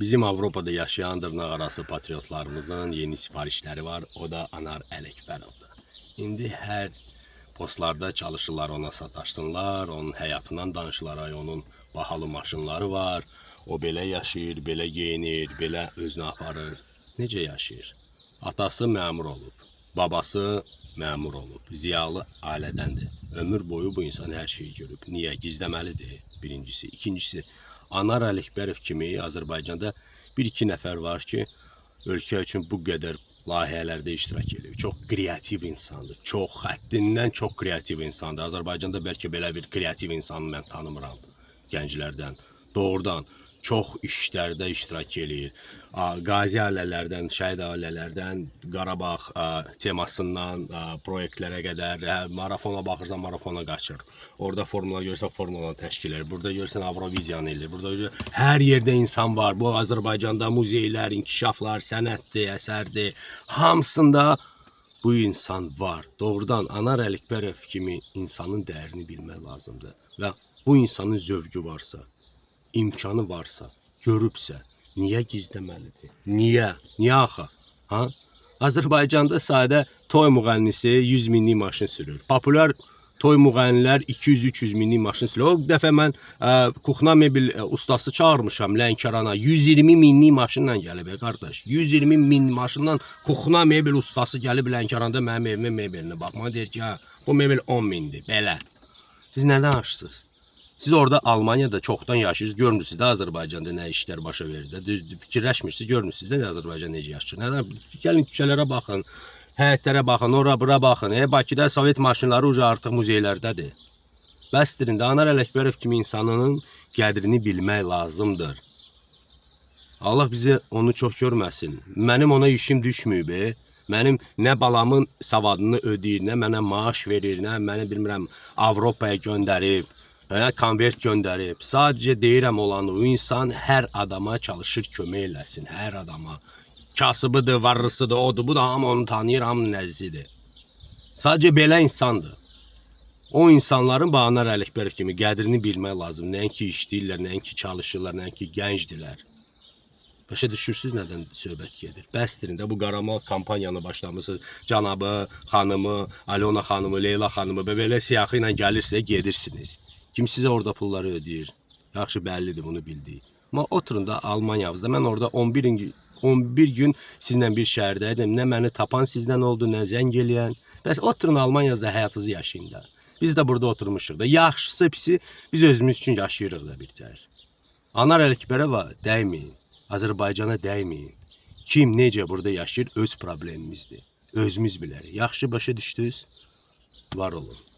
Bizim Avropada yaşayan dırnaqarası patriotlarımızın yeni sifarişləri var. O da Anar Ələkbərovdur. İndi hər postlarda çalışırlar ona sataşsınlar, onun həyatından danışırlar, onun bahalı maşınları var. O belə yaşayır, belə geyinir, belə özünü aparır. Necə yaşayır? Atası məmur olub, babası məmur olub, ziyalı ailədəndir. Ömür boyu bu insan hər şeyi görüb. Niyə? Gizləməlidir birincisi. İkincisi, Anar Ələkbərov kimi Azərbaycanda bir-iki nəfər var ki, ölkə üçün bu qədər layihələrdə iştirak edir. Çox kreativ insandır. Çox həddindən çox kreativ insandır. Azərbaycanda bəlkə belə bir kreativ insanı mən tanımıram gənclərdən. Doğrudan çox işlərdə iştirak edir. Qazi ailələrdən, şəhid ailələrdən, Qarabağ temasından proyektlərə qədər, marafona baxırsan, marafona qaçır. Orada formula görürsən, formula təşkil edir. Burada görürsən, Avroviziyanı edir. Burada hər yerdə insan var. Bu Azərbaycanda muzeylər, inkişaflar, sənətdir, əsərdir. Hamısında bu insan var. Doğrudan Anar Ələkbərov kimi insanın dəyərini bilmək lazımdır. Və bu insanın zövqü varsa, imkanı varsa, görübsə, niyə gizləməlidir? Niyə? Niyə axı? Ha? Azərbaycanda sadə toy müğənnisi 100 minlik maşın sürür. Populyar toy müğənnilər 200-300 minlik maşın sürür. O dəfə mən kuxna mebel ustası çağırmışam Lənkərana. 120 minlik maşınla gəlib qardaş. 120 min maşınla kuxna mebel ustası gəlib Lənkəranda mənim evimin mebelinə baxma. Deyir ki, bu mebel 10 mindir. Belə. Siz nədən danışırsınız? Siz orada Almanyada çoxdan yaşayırsınız, görmürsünüz də Azərbaycanda nə işlər başa verir də. Düz fikirləşmirsiniz, görmürsünüz də Azərbaycan necə yaşayır. Nədən? Gəlin küçələrə baxın, həyətlərə baxın, ora-bura baxın. Bakıda Sovet maşınları uca artıq muzeylərdədir. Bəsdirin də Anar Ələkbərov kimi insanın qədrini bilmək lazımdır. Allah bizi onu çox görməsin. Mənim ona işim düşməyib. Mənim nə balamın savadını ödəyir, nə mənə maaş verir, nə məni bilmirəm Avropaya göndərib. Konvert göndərib. Sadəcə deyirəm olan o insan hər adama çalışır kömək eləsin. Hər adama. Kasıbıdır, varlısıdır, odur. Bu da hamı onu tanıyır, hamı nəzzidir. Sadəcə belə insandır. O insanların Anar Ələkbərov kimi qədrini bilmək lazım. Nəinki işləyirlər, nəinki çalışırlar, nəinki gəncdirlər. Başa düşürsünüz nədən söhbət gedir? Bəsdirin də bu qaramal kampaniyanı başlamışsınız. Canabı, xanımı, Alona xanımı, Leyla xanımı belə siyahı ilə gəlirsə gedirsiniz. Kim sizə orada pulları ödəyir? Yaxşı, bəllidir, bunu bildik. Amma oturun da Almaniyavızda. Mən orada 11 gün sizlə bir şəhərdəydim. Nə məni tapan sizdən oldu, nə zəng eləyən. Bəs oturun Almaniyavızda həyatınızı yaşayın da. Biz də burada oturmuşuq da. Yaxşısı pisi biz özümüz üçün yaşayırıq da bir tər. Anar Ələkbərova dəyməyin. Azərbaycana dəyməyin. Kim necə burada yaşayır öz problemimizdir. Özümüz bilərik. Yaxşı başa düşdünüz? Var olun.